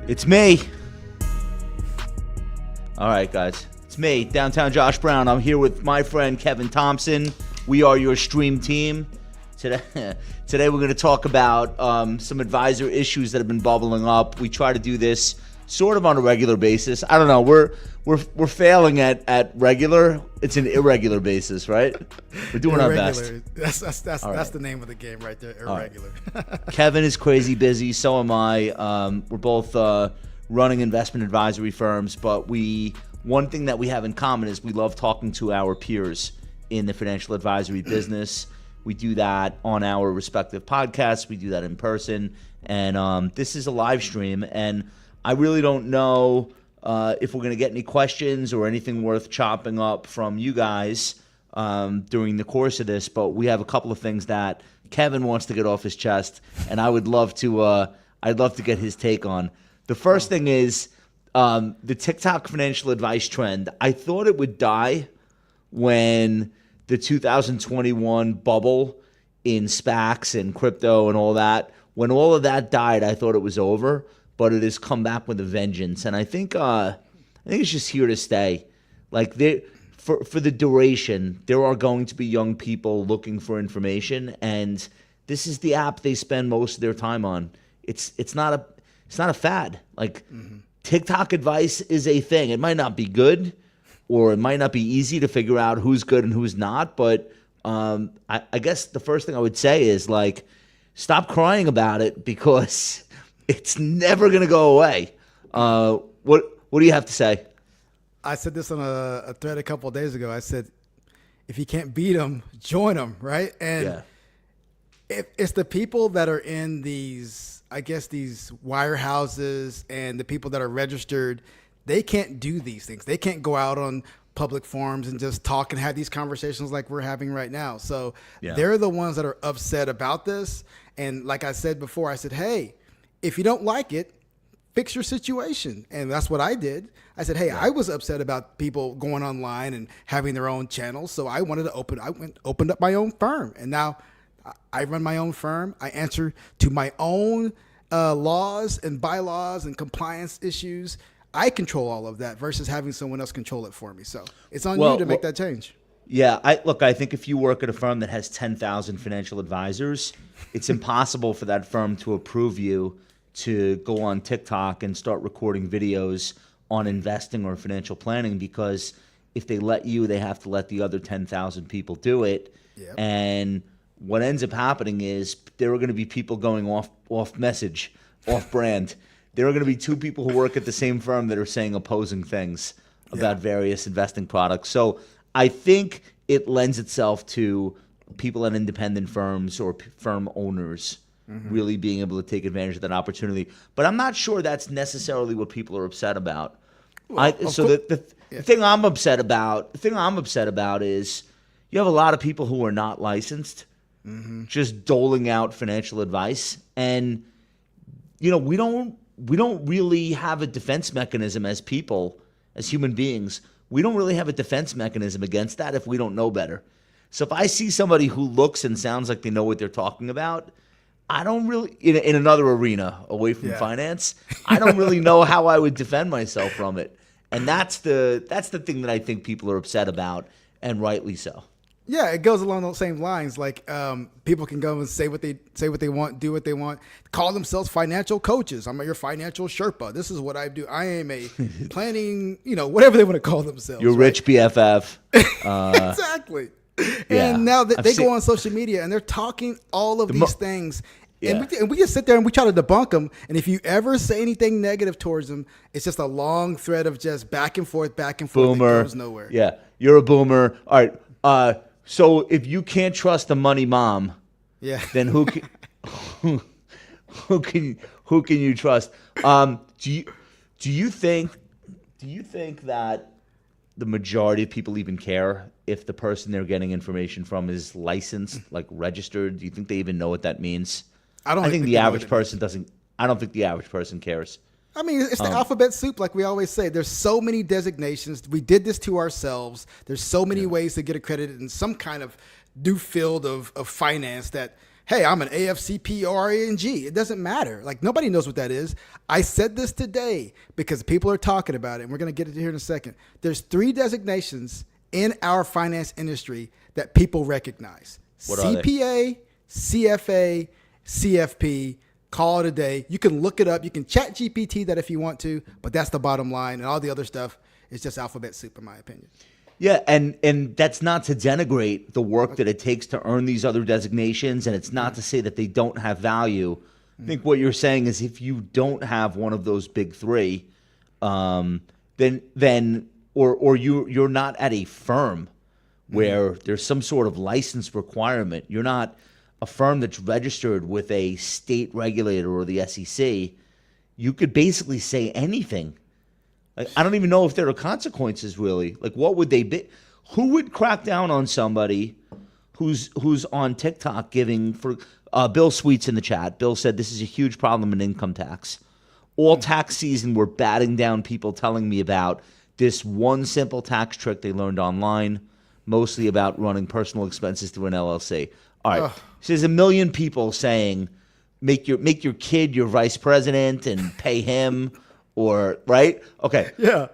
It's me. All right, guys. It's me, Downtown Josh Brown. I'm here with my friend Kevin Thompson. We are your stream team. Today we're going to talk about some advisor issues that have been bubbling up. We try to do this sort of on a regular basis. I don't know. We're failing at regular. It's an irregular basis, right? We're doing our best. That's the name of the game right there. Irregular. Right. Kevin is crazy busy. So am I. We're both running investment advisory firms, but one thing that we have in common is we love talking to our peers in the financial advisory business. We do that on our respective podcasts. We do that in person, and this is a live stream. And I really don't know if we're going to get any questions or anything worth chopping up from you guys during the course of this, but we have a couple of things that Kevin wants to get off his chest, and I'd love to get his take on. The first thing is the TikTok financial advice trend. I thought it would die when the 2021 bubble in SPACs and crypto and all that, when all of that died, I thought it was over, but it has come back with a vengeance. And I think it's just here to stay. Like for the duration, there are going to be young people looking for information, and this is the app they spend most of their time on. It's not a fad. Like TikTok advice is a thing. It might not be good, or it might not be easy to figure out who's good and who's not. But I guess the first thing I would say is, like, stop crying about it, because it's never going to go away. What do you have to say? I said this on a thread a couple of days ago. I said, if you can't beat them, join them, right? And it's the people that are in these wirehouses and the people that are registered. They can't do these things. They can't go out on public forums and just talk and have these conversations like we're having right now. So they're the ones that are upset about this. And like I said before, I said, hey, if you don't like it, fix your situation. And that's what I did. I said, hey, I was upset about people going online and having their own channels. So I wanted to opened up my own firm. And now I run my own firm. I answer to my own laws and bylaws and compliance issues. I control all of that versus having someone else control it for me. So it's on you to make that change. Yeah, I think if you work at a firm that has 10,000 financial advisors, it's impossible for that firm to approve you to go on TikTok and start recording videos on investing or financial planning, because if they let you, they have to let the other 10,000 people do it. Yep. And what ends up happening is there are going to be people going off message, off brand. There are going to be two people who work at the same firm that are saying opposing things about various investing products. So I think it lends itself to people at independent firms or firm owners really being able to take advantage of that opportunity. But I'm not sure that's necessarily what people are upset about. The thing I'm upset about is you have a lot of people who are not licensed just doling out financial advice, and we don't really have a defense mechanism as people, as human beings. We don't really have a defense mechanism against that if we don't know better. So if I see somebody who looks and sounds like they know what they're talking about, I don't really, in another arena away from finance, I don't really know how I would defend myself from it. And that's the thing that I think people are upset about, and rightly so. Yeah, it goes along those same lines. Like people can go and say what they want, do what they want, call themselves financial coaches. I'm your financial Sherpa. This is what I do. I am a planning, whatever they want to call themselves. Your rich BFF. Exactly. And now they go on social media and they're talking all of these things. Yeah. And we just sit there and we try to debunk them. And if you ever say anything negative towards them, it's just a long thread of just back and forth. Boomer. That goes nowhere. Yeah, you're a boomer. All right. So if you can't trust a money mom, then who can you trust? Do you think that the majority of people even care if the person they're getting information from is licensed, like registered? Do you think they even know what that means? I think the average person doesn't. I don't think the average person cares. I mean, it's the alphabet soup, like we always say. There's so many designations. We did this to ourselves. There's so many ways to get accredited in some kind of new field of finance that hey, I'm an AFCPRANG. It doesn't matter. Like, nobody knows what that is. I said this today because people are talking about it, and we're going to get it here in a second. There's 3 designations in our finance industry that people recognize. What are they? CPA, CFA, CFP. Call it a day. You can look it up. You can chat GPT that if you want to, but that's the bottom line. And all the other stuff is just alphabet soup, in my opinion. Yeah, and that's not to denigrate the work that it takes to earn these other designations, and it's not to say that they don't have value. I think what you're saying is if you don't have one of those big 3, then you're not at a firm where there's some sort of license requirement. You're not a firm that's registered with a state regulator or the SEC. You could basically say anything. Like, I don't even know if there are consequences, really. Like, what would they be? Who would crack down on somebody who's on TikTok giving for Bill Sweets in the chat? Bill said this is a huge problem in income tax. All tax season, we're batting down people telling me about this one simple tax trick they learned online, mostly about running personal expenses through an LLC. All right, so there's a million people saying, make your kid your vice president and pay him. Or, right? Okay. Yeah.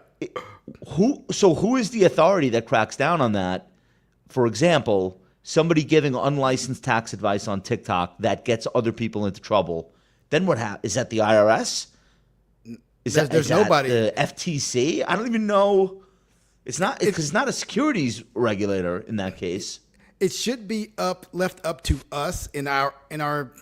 Who is the authority that cracks down on that? For example, somebody giving unlicensed tax advice on TikTok that gets other people into trouble. Then what happens? Is that the IRS? Is nobody. The FTC? I don't even know. It's not because it's not a securities regulator in that case. It should be left up to us in our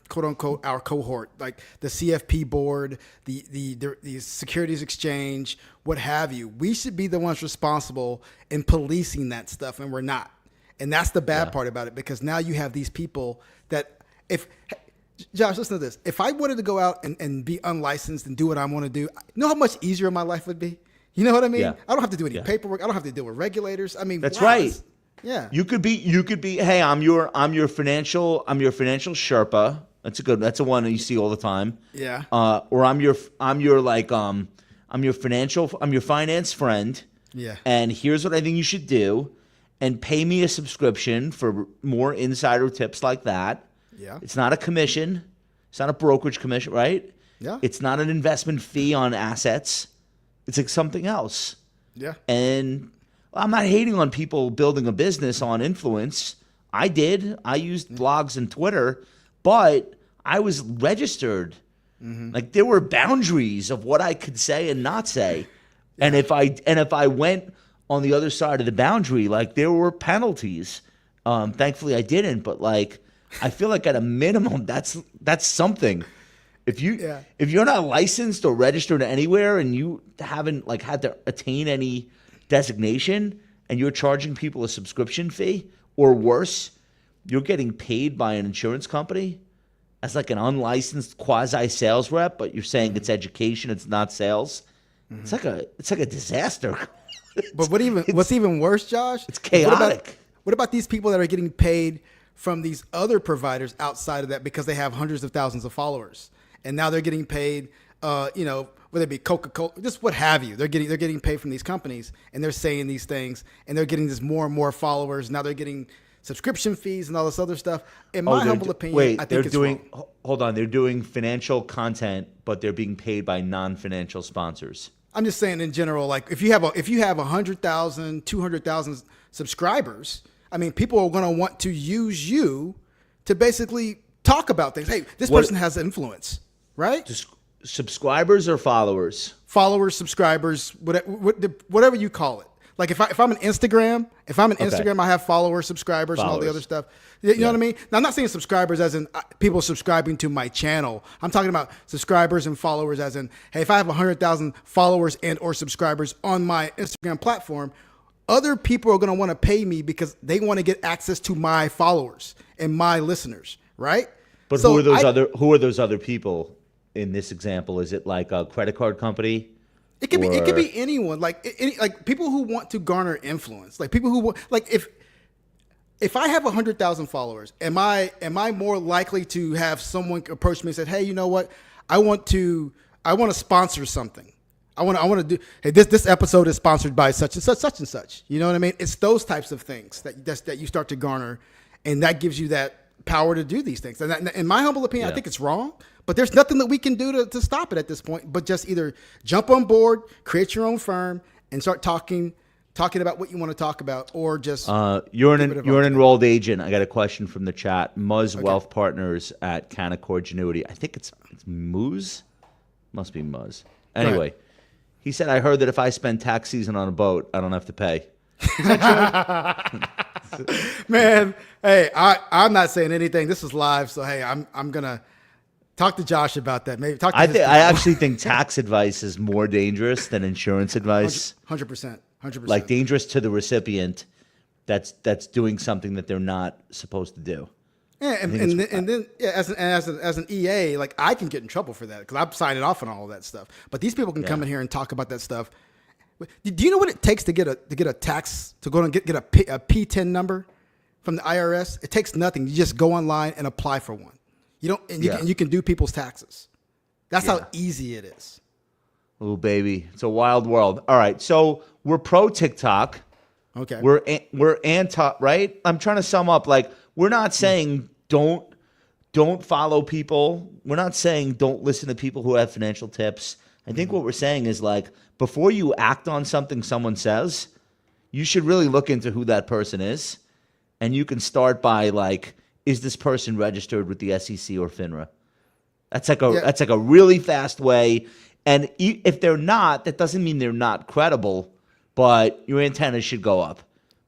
quote unquote our cohort, like the CFP board, the Securities Exchange, what have you. We should be the ones responsible in policing that stuff, and we're not. And that's the bad part about it, because now you have these people that Josh, listen to this. If I wanted to go out and be unlicensed and do what I want to do, you know how much easier my life would be? You know what I mean? Yeah. I don't have to do any paperwork. I don't have to deal with regulators. I mean, that's wow, right. Yeah. You could be, hey, I'm your financial Sherpa. That's a one that you see all the time. Yeah. Or I'm your finance friend. Yeah. And here's what I think you should do, and pay me a subscription for more insider tips like that. Yeah. It's not a commission. It's not a brokerage commission, right? Yeah. It's not an investment fee on assets. It's like something else. Yeah. And I'm not hating on people building a business on influence. I did. I used blogs and Twitter, but I was registered. Mm-hmm. Like, there were boundaries of what I could say and not say. Yeah. And if I went on the other side of the boundary, like, there were penalties. Thankfully I didn't, but like, I feel like at a minimum that's something. If you're not licensed or registered anywhere and you haven't like had to attain any designation and you're charging people a subscription fee, or worse, you're getting paid by an insurance company as like an unlicensed quasi sales rep, but you're saying it's education, it's not sales. Mm-hmm. It's like a disaster. But what's even worse, Josh? It's chaotic. What about these people that are getting paid from these other providers outside of that because they have hundreds of thousands of followers, and now they're getting paid, whether it be Coca-Cola, just what have you. They're getting paid from these companies, and they're saying these things, and they're getting this more and more followers. Now they're getting subscription fees and all this other stuff. In my humble opinion, I think it's wrong. Hold on, they're doing financial content, but they're being paid by non-financial sponsors. I'm just saying in general, like if you have 100,000, 200,000 subscribers, I mean, people are going to want to use you to basically talk about things. Hey, this person has influence, right? Subscribers or followers? Followers, subscribers, whatever you call it. Like if I'm an Instagram, I have followers, subscribers, and all the other stuff. You know what I mean? Now, I'm not saying subscribers as in people subscribing to my channel. I'm talking about subscribers and followers as in, hey, if I have 100,000 followers and or subscribers on my Instagram platform, other people are going to want to pay me because they want to get access to my followers and my listeners, right? But who are those other people in this example? Is it like a credit card company? It could be anyone, like people who want to garner influence, like people who want, like if I have 100,000 followers, am I more likely to have someone approach me and say, hey, you know what, I want to sponsor something. I want to do. Hey, this episode is sponsored by such and such and such. You know what I mean? It's those types of things that you start to garner, and that gives you that power to do these things. And in my humble opinion, Yeah. I think it's wrong. But there's nothing that we can do to stop it at this point. But just either jump on board, create your own firm, and start talking about what you want to talk about, or just you're an enrolled agent. I got a question from the chat. Muzz Wealth Partners at Canaccord Genuity. I think it's Muzz. Must be Muzz. Anyway, he said, I heard that if I spend tax season on a boat, I don't have to pay. Man, hey, I'm not saying anything. This is live, so hey, I'm gonna talk to Josh about that. Maybe talk to I actually think tax advice is more dangerous than insurance advice. 100%. Like dangerous to the recipient that's doing something that they're not supposed to do. Yeah, and then as an EA, like I can get in trouble for that because I'm signing off on all of that stuff. But these people can come in here and talk about that stuff. Do you know what it takes to get a tax, to go and get a P10 number from the IRS? It takes nothing. You just go online and apply for one. You can do people's taxes. That's how easy it is. Oh baby, it's a wild world. All right, so we're pro TikTok. Okay. We're anti, right? I'm trying to sum up. Like, we're not saying don't follow people. We're not saying don't listen to people who have financial tips. I think what we're saying is, like, before you act on something someone says, you should really look into who that person is. And you can start by, like, is this person registered with the SEC or FINRA? That's like a really fast way. And if they're not, that doesn't mean they're not credible, but your antennas should go up.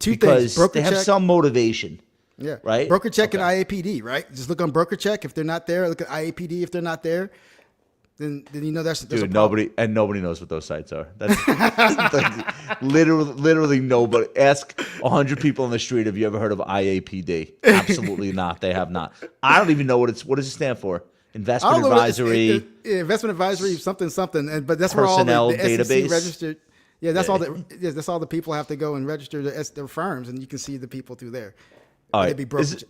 Because they have some motivation. Yeah. Right? Broker check and IAPD, right? Just look on broker check. If they're not there, look at IAPD. If they're not there, then you know there's a nobody knows what those sites are. That's like, literally nobody. Ask 100 people on the street, have you ever heard of IAPD? Absolutely not. They have not. I don't even know what does it stand for? Investment advisory. Investment advisory, something. But that's personnel where all the database SEC registered. Yeah, that's all. That's all the people have to go and register their firms, and you can see the people through there. All right.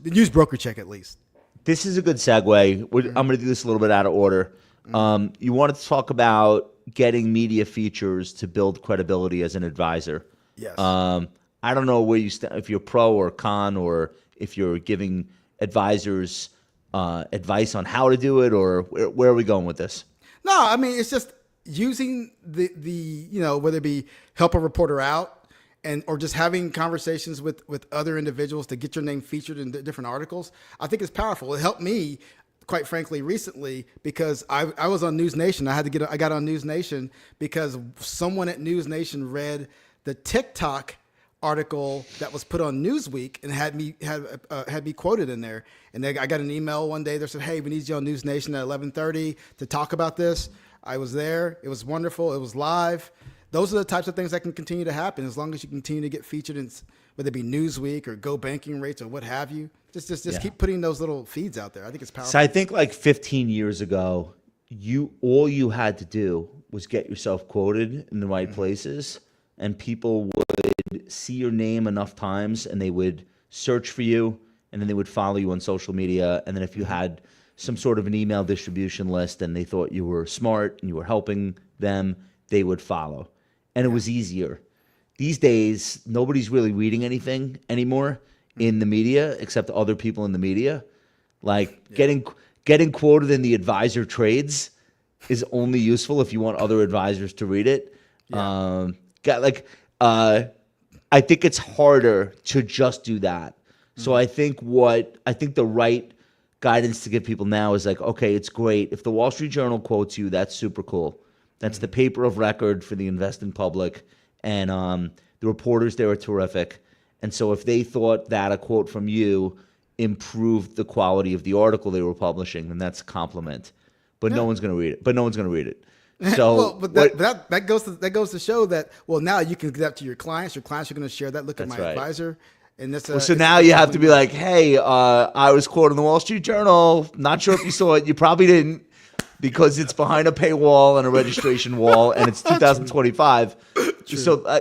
Use broker check at least. This is a good segue. I'm going to do this a little bit out of order. You wanted to talk about getting media features to build credibility as an advisor. Yes. I don't know where you if you're pro or con, or if you're giving advisors advice on how to do it, or where are we going with this? No, I mean, it's just using the whether it be help a reporter out, or just having conversations with other individuals to get your name featured in different articles. I think it's powerful. It helped me, quite frankly, recently, because I was on News Nation. I got on News Nation because someone at News Nation read the TikTok article that was put on Newsweek and had me quoted in there. And I got an email one day that said, "Hey, we need you on News Nation at 11:30 to talk about this." I was there. It was wonderful. It was live. Those are the types of things that can continue to happen as long as you continue to get featured in, whether it be Newsweek or Go Banking Rates or what have you. Just keep putting those little feeds out there. I think it's powerful. So I think like 15 years ago, all you had to do was get yourself quoted in the right places, and people would see your name enough times, and they would search for you, and then they would follow you on social media. And then if you had some sort of an email distribution list and they thought you were smart and you were helping them, they would follow. And it was easier. These days, nobody's really reading anything anymore in the media except other people in the media. Like getting quoted in the advisor trades is only useful if you want other advisors to read it. Yeah. I think it's harder to just do that. So I think the right guidance to give people now is like, okay, it's great if the Wall Street Journal quotes you, that's super cool. That's the paper of record for the investing public, and the reporters there are terrific. And so if they thought that a quote from you improved the quality of the article they were publishing, then that's a compliment. But no one's going to read it. So, that goes to show that. Well, now you can give that to your clients. Your clients are going to share that. Look at my advisor. And that's so now you have to be like, hey, I was quoted in the Wall Street Journal. Not sure if you saw it. You probably didn't, because it's behind a paywall and a registration wall, and it's 2025. True. So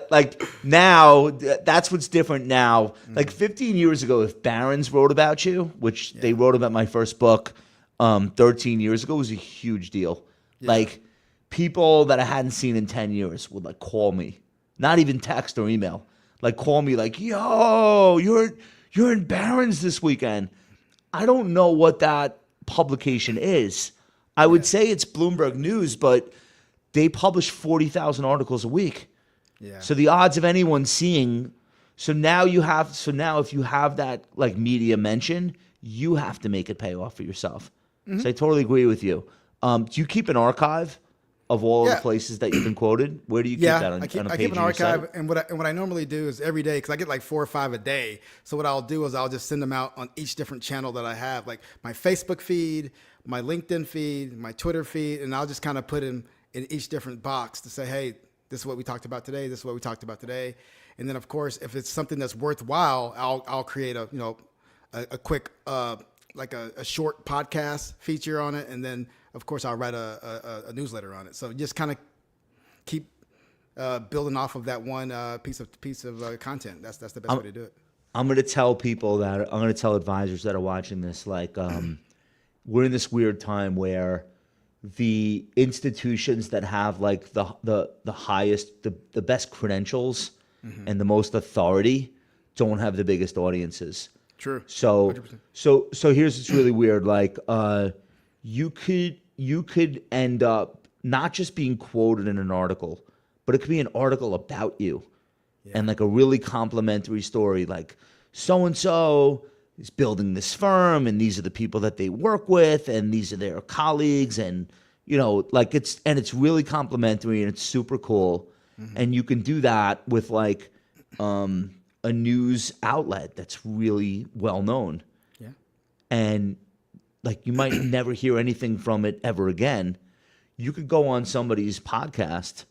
now, that's what's different now. Like 15 years ago, if Barron's wrote about you, which they wrote about my first book 13 years ago, it was a huge deal. Yeah. Like people that I hadn't seen in 10 years would like call me, not even text or email. Like call me like, yo, you're in Barron's this weekend. I don't know what that publication is. I would say it's Bloomberg News, but they publish 40,000 articles a week. Yeah. So the odds of anyone seeing, so now if you have that like media mention, you have to make it pay off for yourself. So I totally agree with you. Do you keep an archive of all the places that you've been quoted? Where do you keep that on, I keep a page an on your site? archive, and what I normally do is every day, because I get like 4 or 5 a day. So what I'll do is I'll just send them out on each different channel that I have, like my Facebook feed, my LinkedIn feed, my Twitter feed, and I'll just kind of put them in each different box to say, hey, this is what we talked about today. This is what we talked about today. And then of course, if it's something that's worthwhile, I'll create a quick like a short podcast feature on it, and then of course I'll write a newsletter on it. So just kind of keep building off of that one piece of content. That's the best way to do it. I'm going to tell advisors that are watching this, like, we're in this weird time where the institutions that have like the highest, the best credentials and the most authority don't have the biggest audiences. True. So 100%. so here's what's really weird. Like, you could end up not just being quoted in an article, but it could be an article about you, and like a really complimentary story. Like, so and so is building this firm, and these are the people that they work with, and these are their colleagues, and like it's really complimentary and it's super cool, and you can do that with like a news outlet that's really well known. Yeah. And like you might never hear anything from it ever again. You could go on somebody's podcast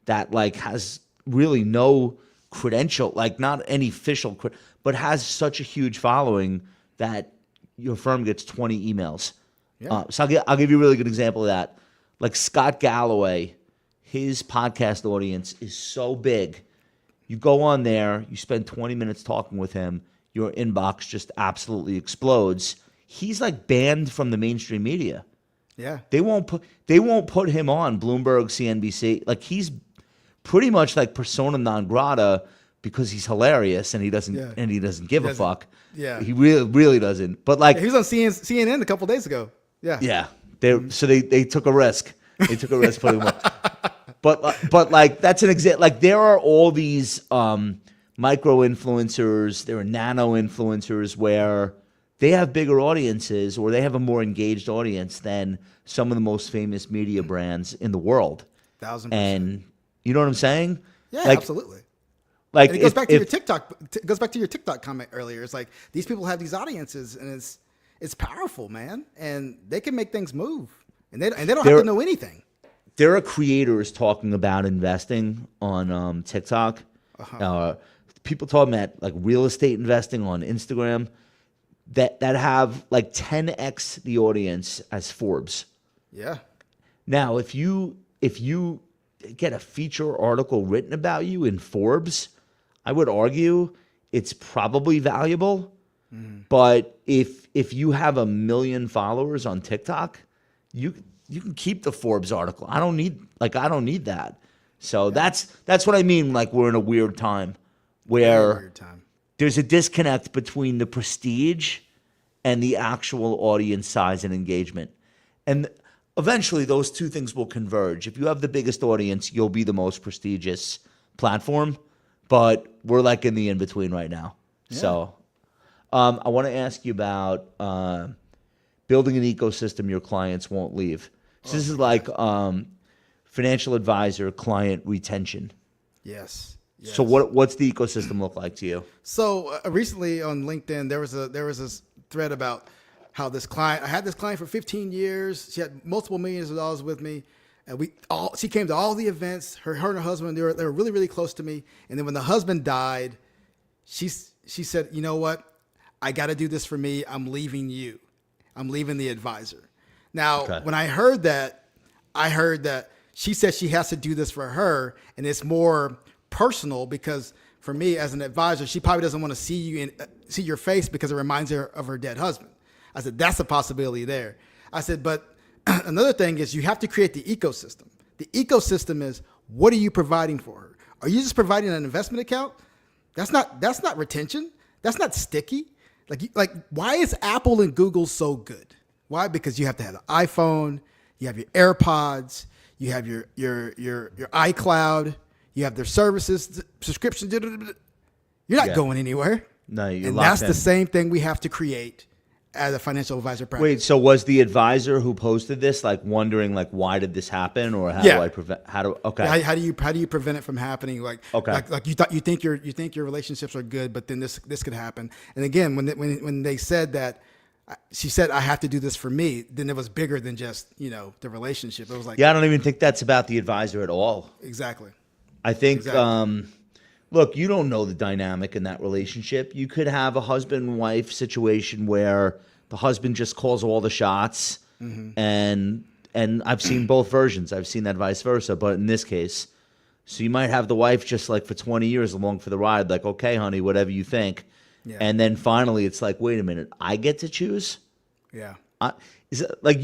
that like has really no credential, like not any official, but has such a huge following that your firm gets 20 emails. Yeah. So I'll give you a really good example of that. Like Scott Galloway, his podcast audience is so big. You go on there, you spend 20 minutes talking with him, your inbox just absolutely explodes. He's like banned from the mainstream media. Yeah. They won't put him on Bloomberg, CNBC. Like he's pretty much like persona non grata because he's hilarious and he doesn't give a fuck. Yeah. He really doesn't. But like he was on CNN a couple days ago. Yeah. Yeah. They took a risk. They took a risk putting him on. But like that's an example. Like there are all these micro influencers, there are nano influencers where they have bigger audiences or they have a more engaged audience than some of the most famous media brands in the world. 1,000%. And you know what I'm saying? Yeah, like, absolutely. Like and it goes back to your TikTok. It goes back to your TikTok comment earlier. It's like these people have these audiences, and it's powerful, man, and they can make things move, and they don't have to know anything. There are creators talking about investing on TikTok. People talking about like real estate investing on Instagram that have like 10x the audience as Forbes. Yeah. Now, if you get a feature article written about you in Forbes, I would argue it's probably valuable. But if you have 1 million followers on TikTok, you can keep the Forbes article. I don't need that. So that's what I mean. Like we're in a weird time where there's a disconnect between the prestige and the actual audience size and engagement. And eventually those two things will converge. If you have the biggest audience, you'll be the most prestigious platform. But we're like in the in-between right now. Yeah. So I want to ask you about building an ecosystem your clients won't leave. So this is like financial advisor client retention. Yes. So what's the ecosystem look like to you? So recently on LinkedIn, there was this thread about how I had this client for 15 years. She had multiple millions of dollars with me. And she came to all the events. Her and her husband, they were really, really close to me. And then when the husband died, she said, you know what? I got to do this for me. I'm leaving you. I'm leaving the advisor. Now, when I heard that she said she has to do this for her, and it's more personal because for me as an advisor, she probably doesn't want to see your face because it reminds her of her dead husband. I said, that's a possibility there. I said, but another thing is you have to create the ecosystem. The ecosystem is, what are you providing for her? Are you just providing an investment account? That's not retention. That's not sticky. Like why is Apple and Google so good? Why? Because you have to have the iPhone, you have your AirPods, you have your iCloud, you have their services, subscriptions. You're not going anywhere. No, you're and locked that's in. the same thing we have to create as a financial advisor practice. Wait, so was the advisor who posted this like wondering like why did this happen, or how do I prevent? Okay. How do you prevent it from happening? Like you think your relationships are good, but then this could happen. And again, when they said that, she said I have to do this for me, then it was bigger than just the relationship. It was like, I don't even think that's about the advisor at all. Exactly. I think look, you don't know the dynamic in that relationship. You could have a husband and wife situation where the husband just calls all the shots, and I've seen both versions. I've seen that vice versa, but in this case, so you might have the wife just like for 20 years along for the ride, like, okay, honey, whatever you think. Yeah. And then finally it's like, wait a minute, I get to choose? Yeah. Is it like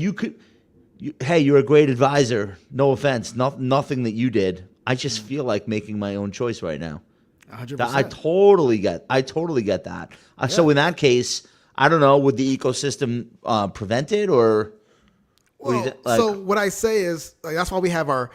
hey, you're a great advisor. No offense, nothing that you did. I just feel like making my own choice right now. 100%. I totally get that. So in that case, I don't know, would the ecosystem prevent it, or? So what I say is, like, that's why we have our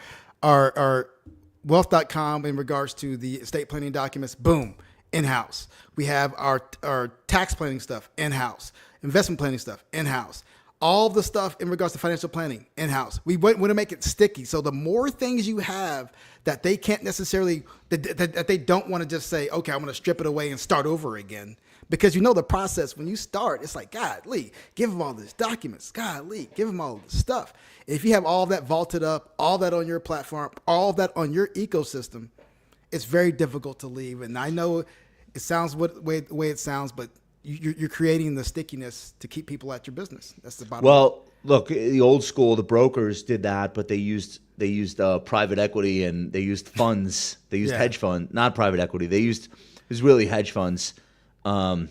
wealth.com in regards to the estate planning documents. Boom, in-house. We have our tax planning stuff in-house, investment planning stuff in-house. All the stuff in regards to financial planning in-house. We want to make it sticky. So the more things you have that they can't necessarily, that they don't want to just say, okay, I'm going to strip it away and start over again. Because the process, when you start, it's like, golly, give them all these documents. Golly, give them all this stuff. If you have all that vaulted up, all that on your platform, all that on your ecosystem, it's very difficult to leave. And I know it sounds the way it sounds, but you're creating the stickiness to keep people at your business. That's the bottom line. Well, look, the old school, the brokers did that, but they used private equity, and they used funds. They used hedge fund, not private equity. It was really hedge funds. Where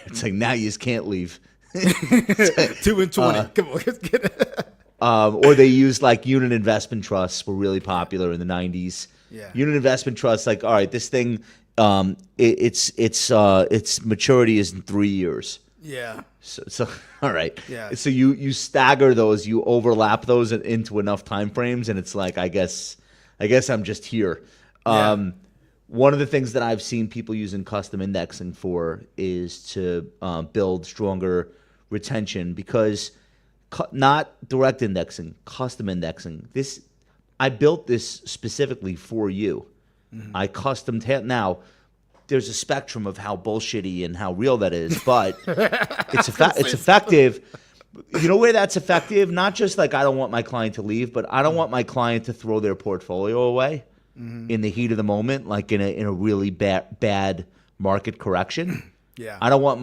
it's like, now you just can't leave. 2 and 20. Come on, let's get it. Or they used like unit investment trusts were really popular in the 90s. Yeah. Unit investment trusts, like, all right, this thing, its maturity is in 3 years. Yeah. So all right. Yeah. So you stagger those, you overlap those into enough time frames, and it's like, I guess I'm just here. Yeah. One of the things that I've seen people using custom indexing for is to build stronger retention, because not direct indexing, custom indexing. I built this specifically for you. Mm-hmm. I custom now. There's a spectrum of how bullshitty and how real that is, but it's effective. You know where that's effective? Not just like I don't want my client to leave, but I don't want my client to throw their portfolio away in the heat of the moment, like in a really bad market correction. Yeah. I don't want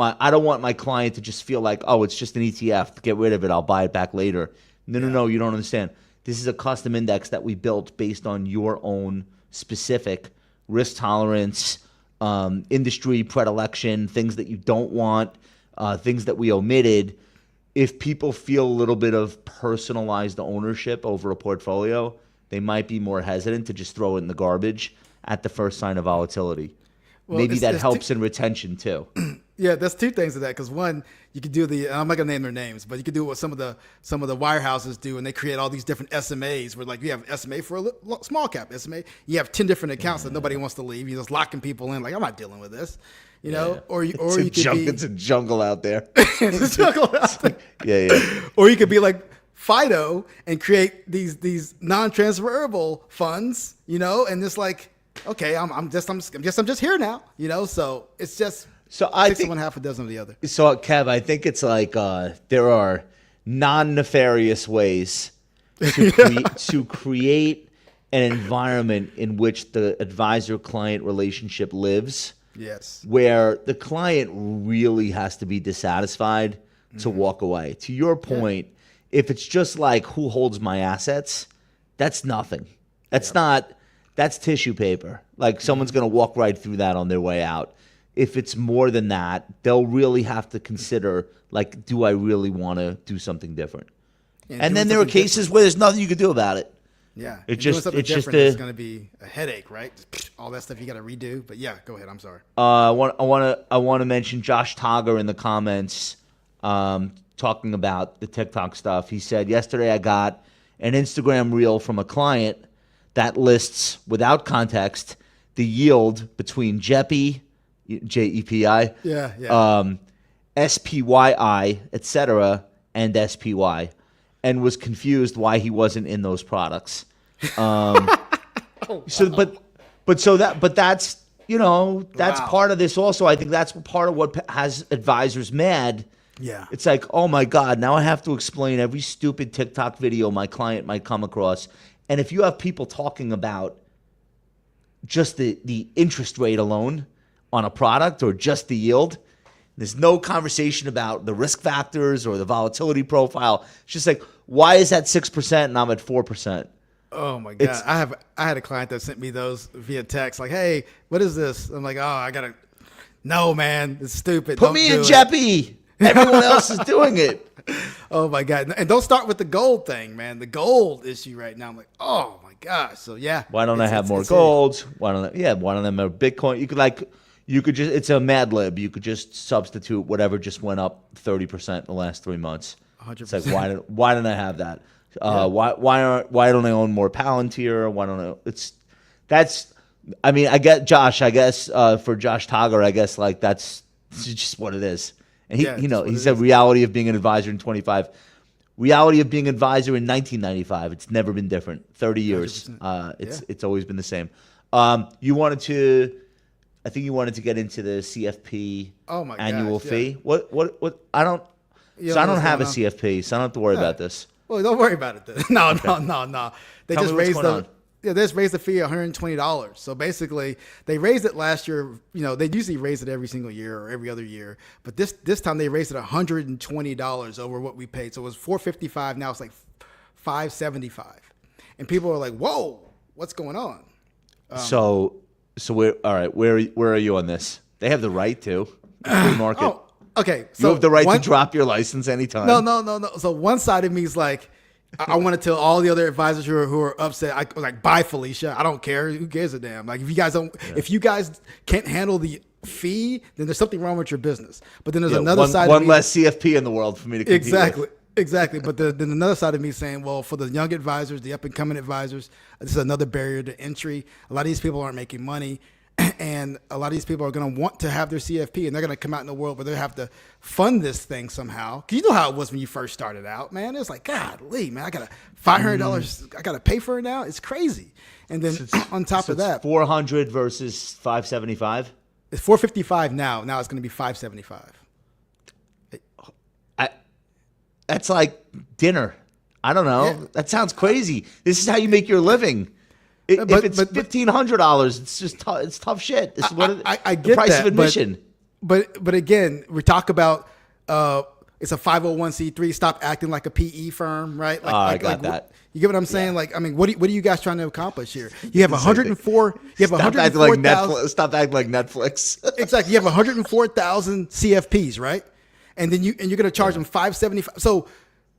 my client to just feel like, oh, it's just an ETF. Get rid of it. I'll buy it back later. No, you don't understand. This is a custom index that we built based on your own specific risk tolerance, industry predilection, things that you don't want, things that we omitted. If people feel a little bit of personalized ownership over a portfolio, they might be more hesitant to just throw it in the garbage at the first sign of volatility. Well, maybe that helps in retention too. Yeah, there's two things to that. Because one, you could do I'm not gonna name their names, but you could do what some of the wirehouses do, and they create all these different SMAs. Where like you have SMA for a small cap SMA, you have 10 different accounts that nobody wants to leave. You're just locking people in. Like, I'm not dealing with this, it's a jungle out there. It's a jungle out there. Yeah. Or you could be like Fido and create these non-transferable funds, and it's like, okay, I'm just here now, So it's just I think one half a dozen of the other. So Kev, I think it's like there are non-nefarious ways to create an environment in which the advisor-client relationship lives. Yes. Where the client really has to be dissatisfied to walk away. To your point, if it's just like who holds my assets, that's nothing. That's tissue paper. Like someone's going to walk right through that on their way out. If it's more than that, they'll really have to consider, like, do I really want to do something different? And then there are cases where there's nothing you can do about it. Yeah. It And just doing something it's just different is going to be a headache, right? All that stuff you got to redo. But yeah, go ahead. I'm sorry. I want to mention Josh Togger in the comments, talking about the TikTok stuff. He said, yesterday I got an Instagram reel from a client that lists, without context, the yield between JEPI, JEPI, SPYI, etc., and SPY, and was confused why he wasn't in those products. So that's that's part of this also. I think that's part of what has advisors mad. Yeah. It's like, oh my God, now I have to explain every stupid TikTok video my client might come across. And if you have people talking about just the interest rate alone on a product or just the yield, there's no conversation about the risk factors or the volatility profile. It's just like, why is that 6% and I'm at 4%? Oh my God. I had a client that sent me those via text, like, hey, what is this? I'm like, oh, no, man, it's stupid. Put me in JEPI. Everyone else is doing it. Oh my God. And don't start with the gold thing, man. The gold issue right now. I'm like, oh my gosh. So yeah. Why don't I have more gold? Why don't I have Bitcoin? You could just, it's a Mad Lib. You could just substitute whatever just went up 30% in the last 3 months. 100%. It's like, why don't I have that? Why don't I own more Palantir? Why don't I get Josh, I guess, for Josh Togger, I guess like that's just what it is. And he said reality of being an advisor in 25. Reality of being an advisor in 1995. It's never been different. 30 years. It's always been the same. I think you wanted to get into the CFP annual fee. What I don't have a CFP, so I don't have to worry about this. Well, don't worry about it then. No. They just raised the fee $120. So basically, they raised it last year. They usually raise it every single year or every other year, but this time they raised it $120 over what we paid. So it was $455. Now it's like $575, and people are like, "Whoa, what's going on?" So we're all right. Where are you on this? They have the right to free market. Okay, so you have the right to drop your license anytime. No. So one side of me is like, I want to tell all the other advisors who are upset. I was like, bye, Felicia. I don't care. Who cares a damn? Like, if you guys can't handle the fee, then there's something wrong with your business. But then there's another side. One less CFP in the world for me to compete with. Exactly. But then another side of me saying, well, for the young advisors, the up and coming advisors, this is another barrier to entry. A lot of these people aren't making money. And a lot of these people are going to want to have their CFP, and they're going to come out in the world where they have to fund this thing somehow. Because you know how it was when you first started out, man. It's like, golly, man, I got $500. I got to pay for it now. It's crazy. And then on top of that, $400 versus $575. It's $455 now. Now it's going to be $575. That's like dinner. I don't know. Yeah. That sounds crazy. This is how you make your living. If it's $1,500, it's just it's tough shit. This is what I get the price that, of admission. But again, we talk about it's a 501c3. Stop acting like a PE firm, right? I got that. You get what I'm saying? Yeah. Like, I mean, what are you guys trying to accomplish here? You have 104. You have Stop 104,000. Stop acting like Netflix. Exactly. You have 104,000 CFPs, right? And then you're going to charge them $575. So,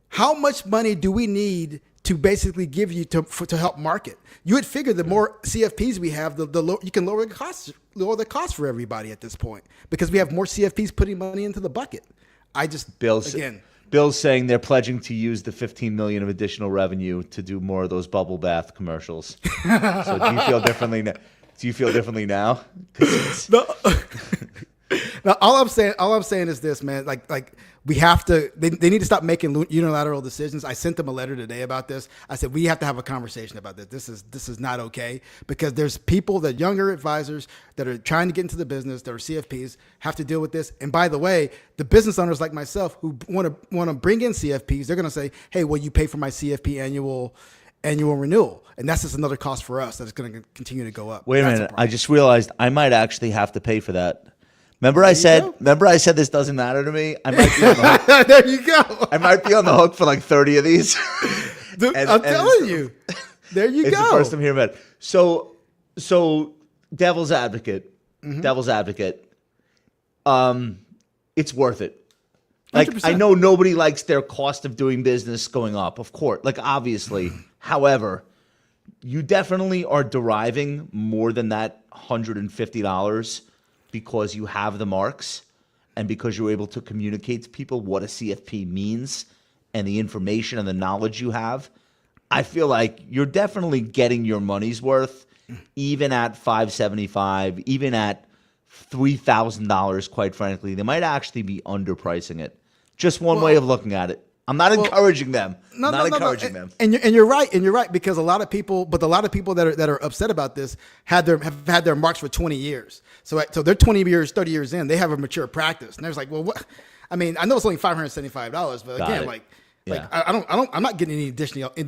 how much money do we need to basically give you to help market? You would figure the more CFPs we have, you can lower the cost for everybody at this point, because we have more CFPs putting money into the bucket. Bill's saying they're pledging to use the $15 million of additional revenue to do more of those bubble bath commercials. So do you feel differently now? Do you feel differently now? No. Now, all I'm saying is this, man. Like we have to. They need to stop making unilateral decisions. I sent them a letter today about this. I said we have to have a conversation about this. This is not okay, because there's people that younger advisors that are trying to get into the business, that are CFPs, have to deal with this. And by the way, the business owners like myself who want to bring in CFPs, they're going to say, "Hey, will you pay for my CFP annual renewal?" And that's just another cost for us that's going to continue to go up. Wait a minute. I just realized I might actually have to pay for that. Remember I said this doesn't matter to me? I might be on the hook. There you go. I might be on the hook for like 30 of these. Dude, I'm telling you. There you go. It's the first I'm hearing about it. So devil's advocate. Mm-hmm. Devil's advocate. It's worth it. Like 100%. I know nobody likes their cost of doing business going up, of course. Like obviously. However, you definitely are deriving more than that $150 because you have the marks and because you're able to communicate to people what a CFP means and the information and the knowledge you have. I feel like you're definitely getting your money's worth, even at $575, even at $3,000, quite frankly. They might actually be underpricing it. Just one way of looking at it. I'm not encouraging them. Not encouraging them. And you're right. And you're right, because a lot of people that are upset about this have had their marks for 20 years. So they're 20 years, 30 years in. They have a mature practice, and they're like, well, what? I mean, I know it's only $575, but again, I'm not getting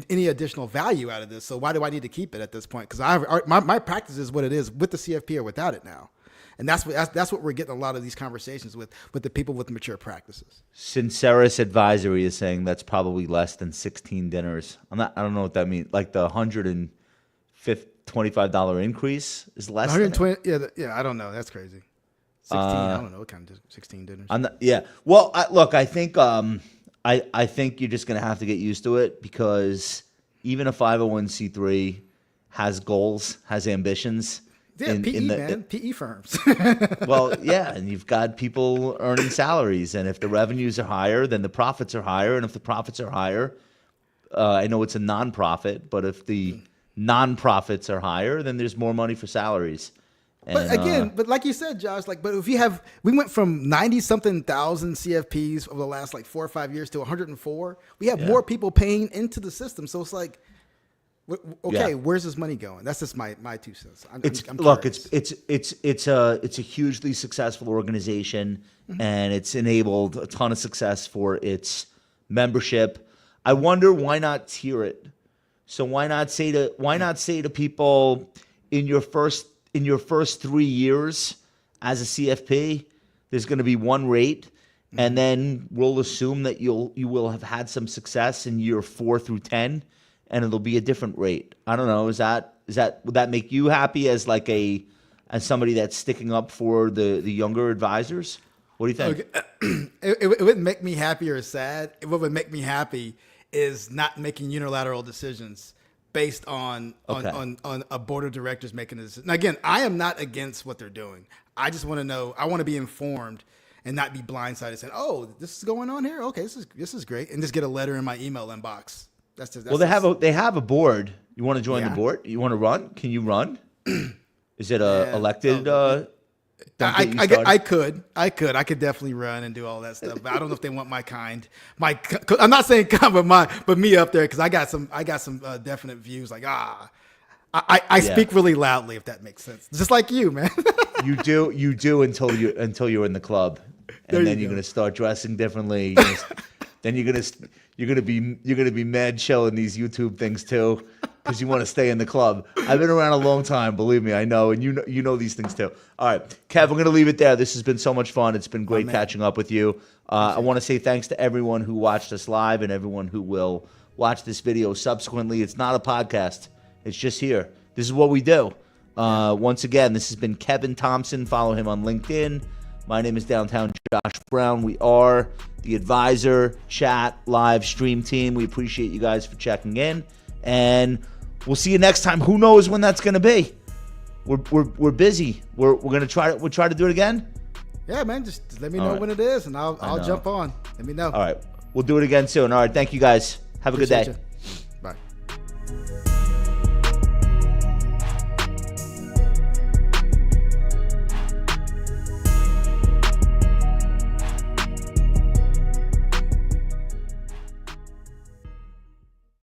any additional value out of this. So why do I need to keep it at this point? Because my practice is what it is with the CFP or without it now. And that's what we're getting a lot of these conversations with the people with mature practices. Sinceris Advisory is saying that's probably less than 16 dinners. I don't know what that means. Like the $125 increase is less. 120. Yeah. I don't know. That's crazy. 16. I don't know what kind of 16 dinners. Well, look, I think I think you're just gonna have to get used to it, because even a 501c3 has goals, has ambitions. Yeah, PE firms. Well, yeah, and you've got people earning salaries, and if the revenues are higher, then the profits are higher, and if the profits are higher, I know it's a nonprofit, but if the non-profits are higher, then there's more money for salaries. But again, but like you said, Josh, but if we went from 90-something thousand CFPs over the last 4 or 5 years to 104, we have more people paying into the system. So it's like, okay, where's this money going? That's just my 2 cents. It's a hugely successful organization, and it's enabled a ton of success for its membership. I wonder, why not tier it? So why not say to people, in your first 3 years as a CFP, there's going to be one rate, and then we'll assume that you will have had some success in year 4 through 10. And it'll be a different rate. I don't know. Would that make you happy as somebody that's sticking up for the younger advisors? What do you think? Okay. It wouldn't make me happy or sad. What would make me happy is not making unilateral decisions based on a board of directors making a decision. Now, again, I am not against what they're doing. I just want to know. I want to be informed and not be blindsided saying, "Oh, this is going on here. Okay, this is great," and just get a letter in my email inbox. They have a board. You want to join the board? You want to run? Can you run? Is it elected? I could definitely run and do all that stuff, but I don't know if they want my kind. I'm not saying kind, but me up there, because I got some definite views. I speak really loudly, if that makes sense. Just like you, man. You do until you're in the club, and then you're gonna start dressing differently. Then you're gonna be mad chill in these YouTube things too, because you want to stay in the club. I've been around a long time, believe me, I know, and you know these things too. All right, Kev, I'm gonna leave it there. This has been so much fun. It's been great catching up with you. I want to say thanks to everyone who watched us live and everyone who will watch this video subsequently. It's not a podcast. It's just here. This is what we do. Once again, this has been Kevin Thompson. Follow him on LinkedIn. My name is Downtown Josh Brown. We are the Advisor Chat live stream team. We appreciate you guys for checking in, and we'll see you next time. Who knows when that's going to be? We're busy. We're going to try to do it again. Yeah, man. Just let me know when it is, and I'll jump on. Let me know. All right, we'll do it again soon. All right, thank you guys. Have a good day. Bye.